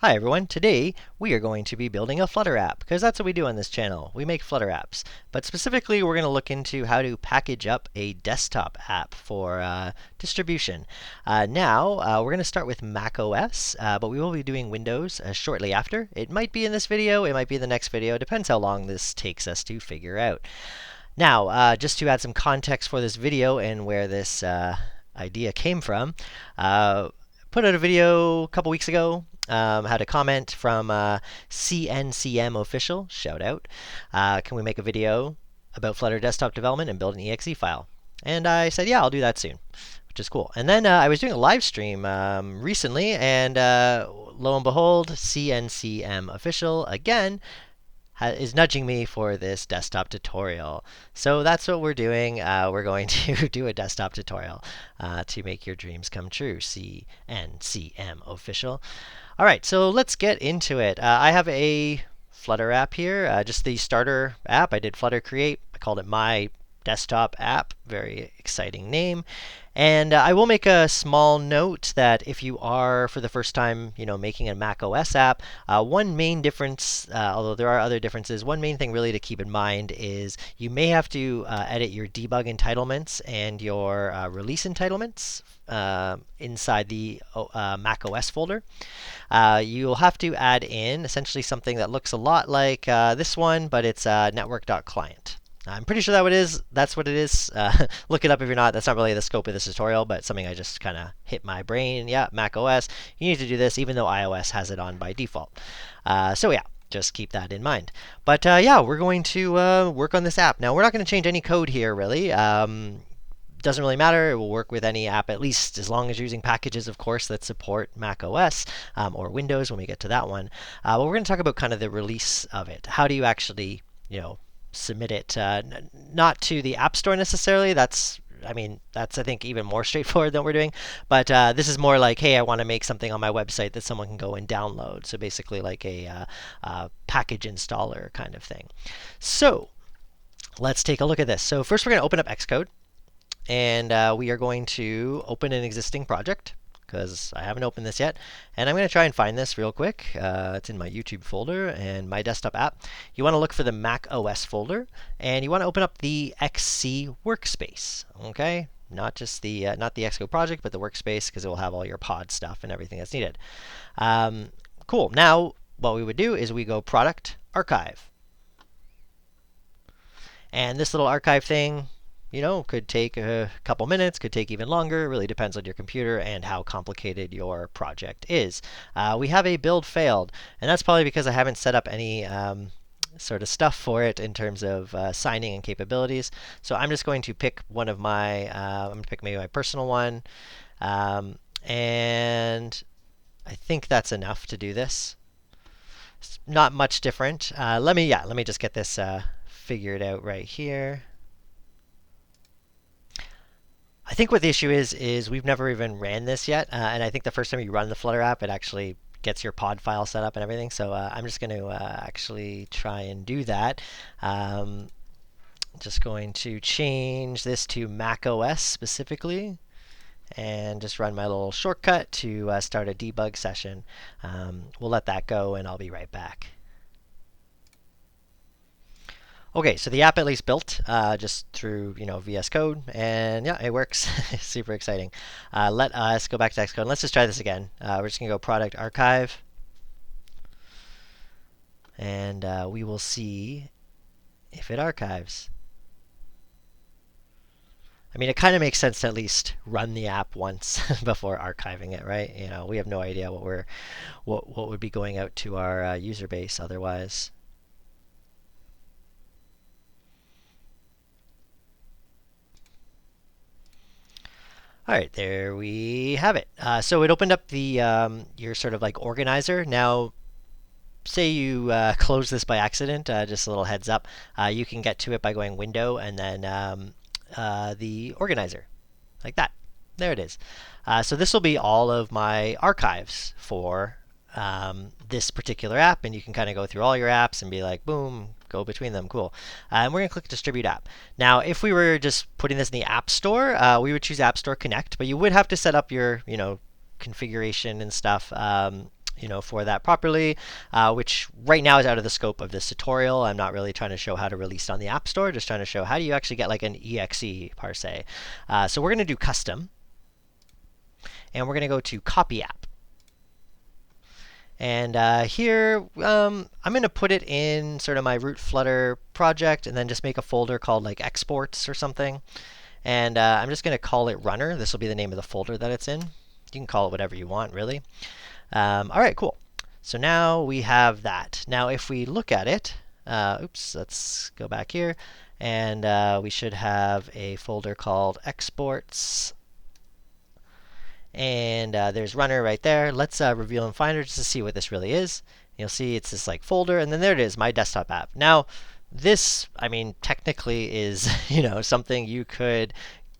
Hi everyone, today we are going to be building a Flutter app because that's what we do on this channel. We make Flutter apps, but specifically we're going to look into how to package up a desktop app for distribution. Now we're going to start with macOS, but we will be doing Windows shortly after. It might be in this video, it might be in the next video, depends how long this takes us to figure out. Now, just to add some context for this video and where this idea came from, put out a video a couple weeks ago. Had a comment from CNCM official, shout out. Can we make a video about Flutter desktop development and build an exe file? And I said, yeah, I'll do that soon, which is cool. And then I was doing a live stream recently, and lo and behold, CNCM official again is nudging me for this desktop tutorial. So that's what we're doing. We're going to do a desktop tutorial to make your dreams come true. CNCM official. All right, so let's get into it. I have a Flutter app here, just the starter app. I did Flutter create. I called it my desktop app. Very exciting name. And I will make a small note that if you are, for the first time, making a macOS app, one main difference, although there are other differences, one main thing really to keep in mind is you may have to edit your debug entitlements and your release entitlements inside the macOS folder. You'll have to add in essentially something that looks a lot like this one, but it's network.client. I'm pretty sure that's what it is. Look it up if you're not. That's not really the scope of this tutorial, but something I just kind of hit my brain. Yeah, Mac OS. You need to do this, even though iOS has it on by default. So yeah, just keep that in mind. But yeah, we're going to work on this app. Now, we're not going to change any code here, really. Doesn't really matter. It will work with any app, at least as long as you're using packages, of course, that support Mac OS or Windows when we get to that one. But we're going to talk about kind of the release of it. How do you actually, submit it, not to the App Store necessarily. That's I think even more straightforward than what we're doing. But this is more like, hey, I want to make something on my website that someone can go and download. So basically like a package installer kind of thing. So let's take a look at this. So first we're going to open up Xcode. And we are going to open an existing project, because I haven't opened this yet. And I'm going to try and find this real quick. It's in my YouTube folder and my desktop app. You want to look for the Mac OS folder, and you want to open up the XC workspace. Okay, not just the not the Xcode project, but the workspace, because it will have all your pod stuff and everything that's needed. Cool. Now what we would do is we go Product Archive, and this little archive thing, could take a couple minutes, could take even longer. It really depends on your computer and how complicated your project is. We have a build failed, and that's probably because I haven't set up any sort of stuff for it in terms of signing and capabilities. So I'm just going to pick one of my, I'm going to pick maybe my personal one, and I think that's enough to do this. It's not much different. Let me just get this figured out right here. I think what the issue is we've never even ran this yet, and I think the first time you run the Flutter app, it actually gets your pod file set up and everything. So I'm just going to actually try and do that. Just going to change this to Mac OS specifically, and just run my little shortcut to start a debug session. We'll let that go, and I'll be right back. Okay, so the app at least built just through VS Code, and yeah, it works. Super exciting. Let us go back to Xcode. Let's just try this again. We're just gonna go Product Archive, and we will see if it archives. It kind of makes sense to at least run the app once before archiving it, right? We have no idea what would be going out to our user base otherwise. All right, there we have it. So it opened up the your sort of like organizer. Now, say you close this by accident, just a little heads up. You can get to it by going Window and then the organizer, like that. There it is. So this will be all of my archives for this particular app, and you can kind of go through all your apps and be like, boom, go between them. Cool. And we're going to click Distribute App. Now, if we were just putting this in the App Store, we would choose App Store Connect, but you would have to set up your configuration and stuff for that properly, which right now is out of the scope of this tutorial. I'm not really trying to show how to release it on the App Store, just trying to show how do you actually get like an exe per se. So we're going to do custom, and we're going to go to copy app. And here, I'm going to put it in sort of my root Flutter project, and then just make a folder called like exports or something. And I'm just going to call it runner. This will be the name of the folder that it's in. You can call it whatever you want, really. All right, cool. So now we have that. Now if we look at it, oops, let's go back here. And we should have a folder called exports. And there's runner right there. Let's reveal in Finder just to see what this really is. You'll see it's this like folder, and then there it is, my desktop app. Now, this, I mean, technically is something you could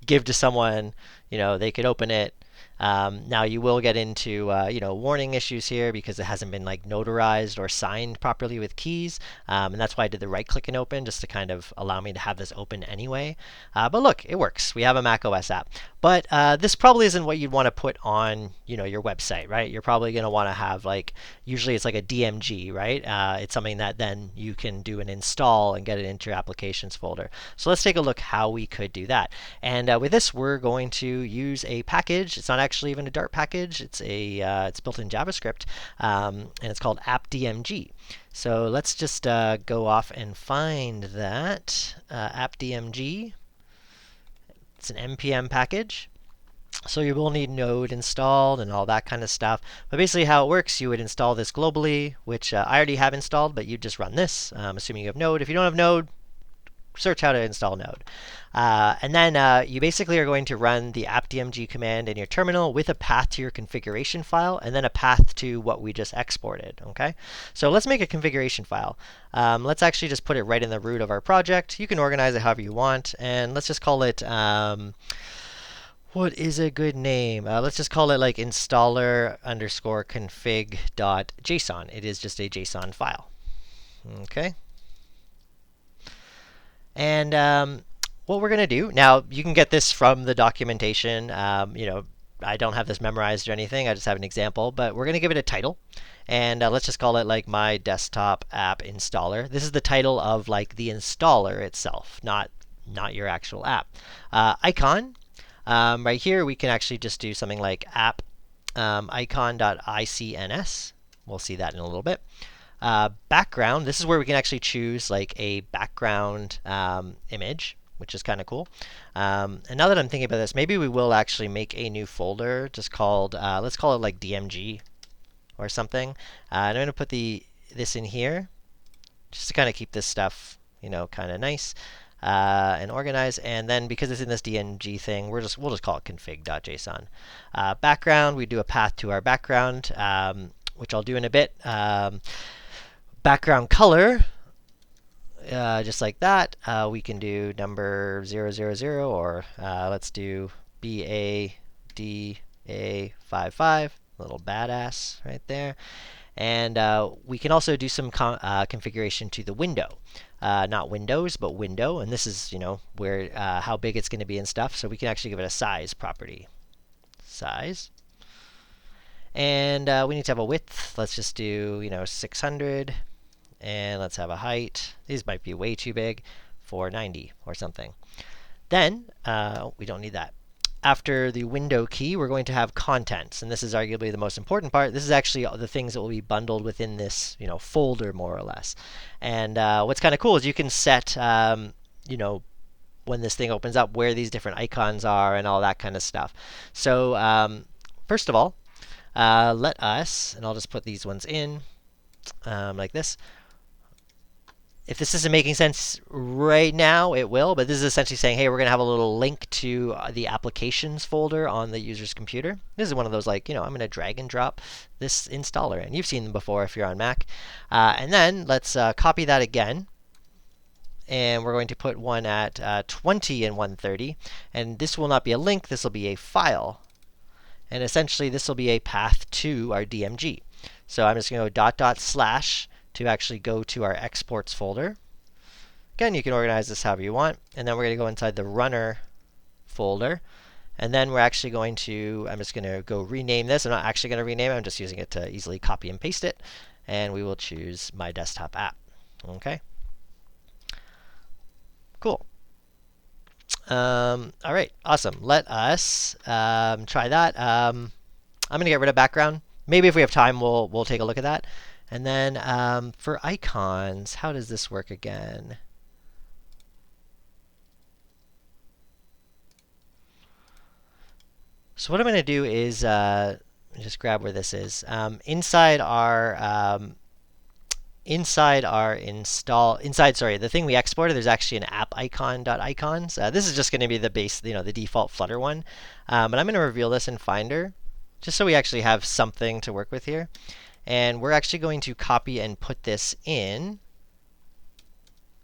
give to someone. They could open it. Now you will get into warning issues here because it hasn't been like notarized or signed properly with keys, and that's why I did the right click and open just to kind of allow me to have this open anyway. But look, it works. We have a macOS app, but this probably isn't what you'd want to put on your website, right? You're probably going to want to have like, usually it's like a DMG, right? It's something that then you can do an install and get it into your applications folder. So let's take a look how we could do that. And with this, we're going to use a package. It's not actually even a Dart package. It's built in JavaScript, and it's called appdmg. So let's just go off and find that appdmg. It's an npm package. So you will need Node installed and all that kind of stuff. But basically how it works, you would install this globally, which I already have installed, but you just run this, assuming you have Node. If you don't have Node, search how to install Node. And then you basically are going to run the appdmg command in your terminal with a path to your configuration file, and then a path to what we just exported. Okay, so let's make a configuration file. Let's actually just put it right in the root of our project. You can organize it however you want, and let's just call it, what is a good name? Let's just call it like installer_config.json. It is just a JSON file. Okay. And what we're going to do, now you can get this from the documentation. I don't have this memorized or anything. I just have an example. But we're going to give it a title. And let's just call it like my desktop app installer. This is the title of like the installer itself, not your actual app. Icon. Right here, we can actually just do something like app icon.icns. We'll see that in a little bit. Background, this is where we can actually choose like a background image, which is kind of cool. And now that I'm thinking about this, maybe we will actually make a new folder just called, let's call it like DMG or something. And I'm going to put this in here just to kind of keep this stuff, kind of nice and organized. And then because it's in this DMG thing, we'll just call it config.json. Background, we do a path to our background, which I'll do in a bit. Background color, just like that. We can do number 000, or let's do BADA55, little badass right there. And we can also do some configuration to the window. Not windows, but window. And this is, where how big it's going to be and stuff. So we can actually give it a size property. Size. And we need to have a width. Let's just do, 600. And let's have a height. These might be way too big. 490 or something. Then we don't need that. After the window key, we're going to have contents. And this is arguably the most important part. This is actually the things that will be bundled within this folder, more or less. And what's kind of cool is you can set, when this thing opens up, where these different icons are and all that kind of stuff. So first of all, let us, and I'll just put these ones in like this. If this isn't making sense right now, it will, but this is essentially saying, hey, we're going to have a little link to the applications folder on the user's computer. This is one of those like, I'm going to drag and drop this installer, and you've seen them before if you're on Mac. And then let's copy that again, and we're going to put one at 20 and 130, and this will not be a link, this will be a file. And essentially, this will be a path to our DMG. So I'm just going to go .. to actually go to our exports folder. Again, you can organize this however you want. And then we're going to go inside the runner folder. And then we're actually going to, I'm just going to go rename this. I'm not actually going to rename it. I'm just using it to easily copy and paste it. And we will choose my desktop app. OK. Cool. All right. Awesome. Let us try that. I'm going to get rid of background. Maybe if we have time, we'll take a look at that. And then for icons, how does this work again? So what I'm going to do is just grab where this is. Sorry, the thing we exported, there's actually an app icon.icons. This is just going to be the base, the default Flutter one. And I'm going to reveal this in Finder, just so we actually have something to work with here. And we're actually going to copy and put this in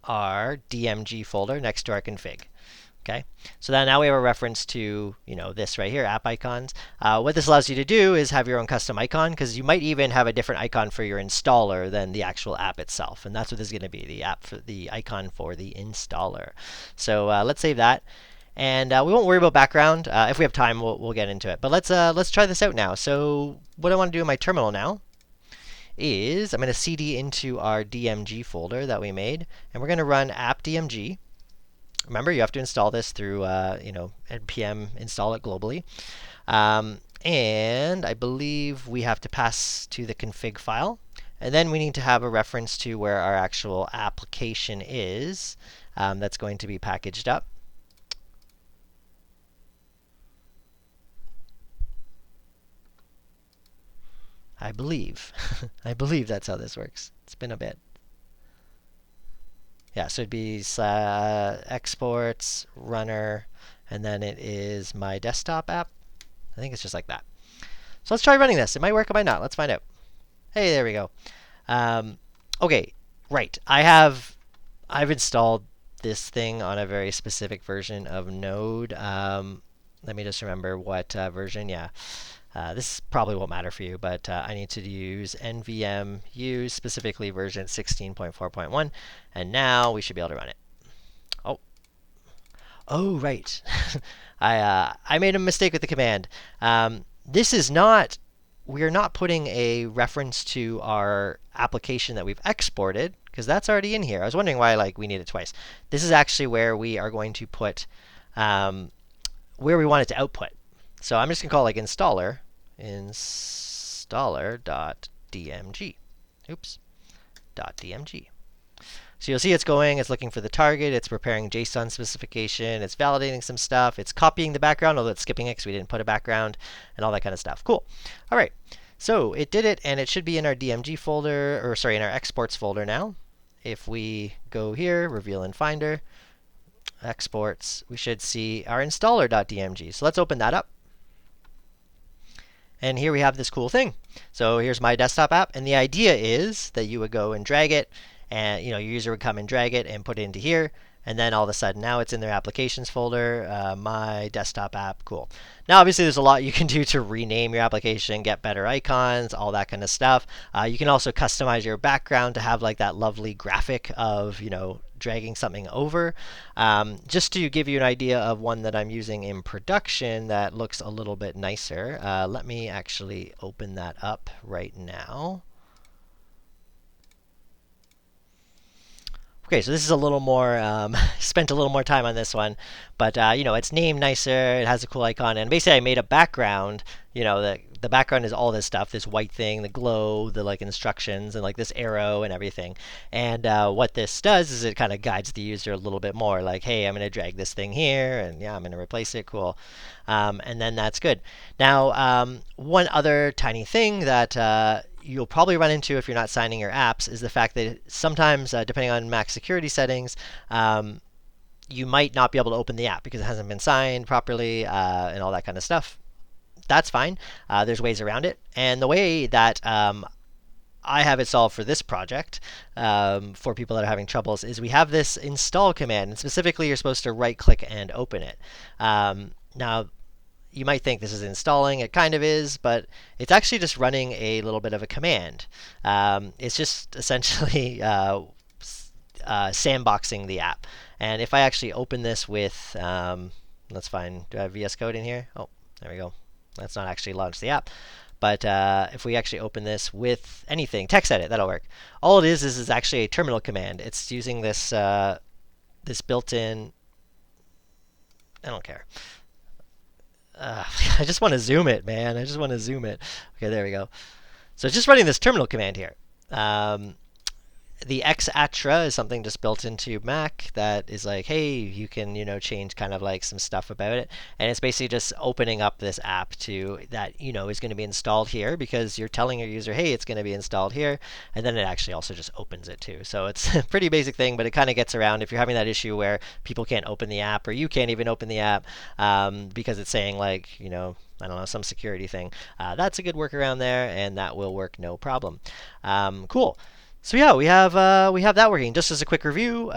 our DMG folder next to our config. Okay, so now we have a reference to this right here, app icons. What this allows you to do is have your own custom icon, because you might even have a different icon for your installer than the actual app itself, and that's what this is going to be, the icon for the installer. So let's save that, and we won't worry about background. If we have time, we'll get into it. But let's try this out now. So what I want to do in my terminal now is I'm going to cd into our DMG folder that we made, and we're going to run appdmg. Remember, you have to install this through npm install it globally. And I believe we have to pass to the config file. And then we need to have a reference to where our actual application is that's going to be packaged up. I believe. I believe that's how this works. It's been a bit. Yeah, so it'd be exports, runner, and then it is my desktop app. I think it's just like that. So let's try running this. It might work, it might not. Let's find out. Hey, there we go. OK, right. I've installed this thing on a very specific version of Node. Let me just remember what version. Yeah. This probably won't matter for you, but I need to use nvm use, specifically version 16.4.1, and now we should be able to run it. Oh, right. I made a mistake with the command. This is not, we're not putting a reference to our application that we've exported, because that's already in here. I was wondering why we need it twice. This is actually where we are going to put where we want it to output. So I'm just going to call installer.dmg. Oops, .dmg. So you'll see it's going, it's looking for the target, it's preparing JSON specification, it's validating some stuff, it's copying the background, although it's skipping it because we didn't put a background, and all that kind of stuff. Cool. All right. So it did it, and it should be in our DMG folder, or sorry, in our exports folder now. If we go here, reveal in Finder, exports, we should see our installer.dmg. So let's open that up. And here we have this cool thing. So here's my desktop app, and the idea is that you would go and drag it, and your user would come and drag it and put it into here, and then all of a sudden now it's in their applications folder, my desktop app. Cool. Now obviously there's a lot you can do to rename your application, get better icons, all that kind of stuff. You can also customize your background to have that lovely graphic of dragging something over. Just to give you an idea of one that I'm using in production that looks a little bit nicer, let me actually open that up right now. Okay, so this is a little more, spent a little more time on this one, but it's named nicer, it has a cool icon, and basically I made a background, the background is all this stuff, this white thing, the glow, the instructions, and this arrow and everything. And what this does is it kind of guides the user a little bit more, hey, I'm going to drag this thing here, and yeah, I'm going to replace it, cool. And then that's good. Now, one other tiny thing that you'll probably run into if you're not signing your apps is the fact that sometimes, depending on Mac security settings, you might not be able to open the app because it hasn't been signed properly and all that kind of stuff. That's fine. There's ways around it. And the way that I have it solved for this project for people that are having troubles is we have this install command. And specifically, you're supposed to right-click and open it. Now, you might think this is installing. It kind of is, but it's actually just running a little bit of a command. It's just essentially sandboxing the app. And if I actually open this with Let's find, do I have VS Code in here? Oh, there we go. That's not actually launched the app. But if we actually open this with anything, text edit, that'll work. All it is actually a terminal command. It's using this this built-in. I don't care. I just want to zoom it, man. I just want to zoom it. Okay, there we go. So it's just running this terminal command here. The Xatra is something just built into Mac that is like, hey, you can change kind of like some stuff about it, and it's basically just opening up this app to that is going to be installed here because you're telling your user, hey, it's going to be installed here, and then it actually also just opens it too. So it's a pretty basic thing, but it kind of gets around if you're having that issue where people can't open the app or you can't even open the app because it's saying like I don't know, some security thing. That's a good workaround there, and that will work no problem. Cool. So yeah, we have that working. Just as a quick review,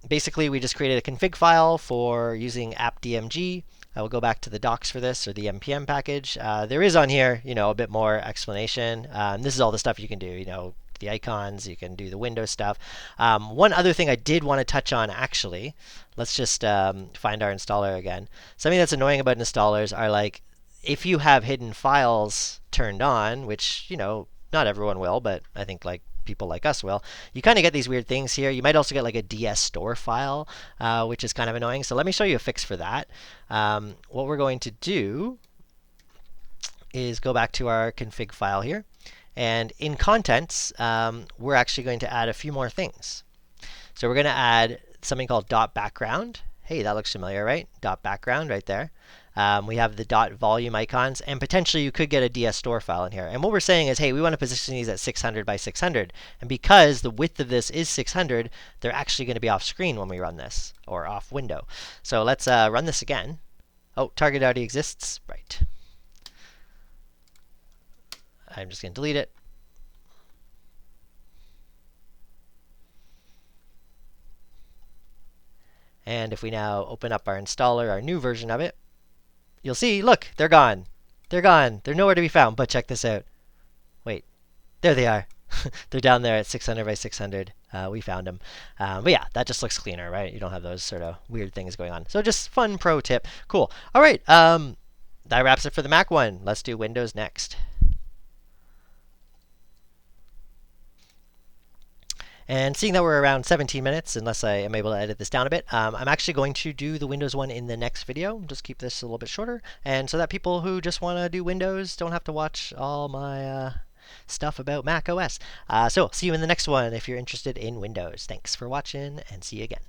basically we just created a config file for using appdmg. I will go back to the docs for this, or the npm package. There is on here, a bit more explanation. This is all the stuff you can do. The icons, you can do the Windows stuff. One other thing I did want to touch on, actually, let's just find our installer again. Something that's annoying about installers are like, if you have hidden files turned on, which not everyone will, but I think like people like us will, you kind of get these weird things here. You might also get like a DS store file, which is kind of annoying. So let me show you a fix for that. What we're going to do is go back to our config file here. And in contents, we're actually going to add a few more things. So we're going to add something called .background. Hey, that looks familiar, right? .background right there. We have the .volume icons, and potentially you could get a DS store file in here. And what we're saying is, hey, we want to position these at 600 by 600. And because the width of this is 600, they're actually going to be off screen when we run this, or off window. So let's run this again. Oh, target already exists. Right. I'm just going to delete it. And if we now open up our installer, our new version of it, you'll see, look, they're gone. They're gone. They're nowhere to be found. But check this out. Wait, there they are. They're down there at 600 by 600. We found them. But yeah, that just looks cleaner, right? You don't have those sort of weird things going on. So just fun pro tip. Cool. All right. That wraps it for the Mac one. Let's do Windows next. And seeing that we're around 17 minutes, unless I am able to edit this down a bit, I'm actually going to do the Windows one in the next video. Just keep this a little bit shorter, and so that people who just want to do Windows don't have to watch all my stuff about macOS. So see you in the next one if you're interested in Windows. Thanks for watching, and see you again.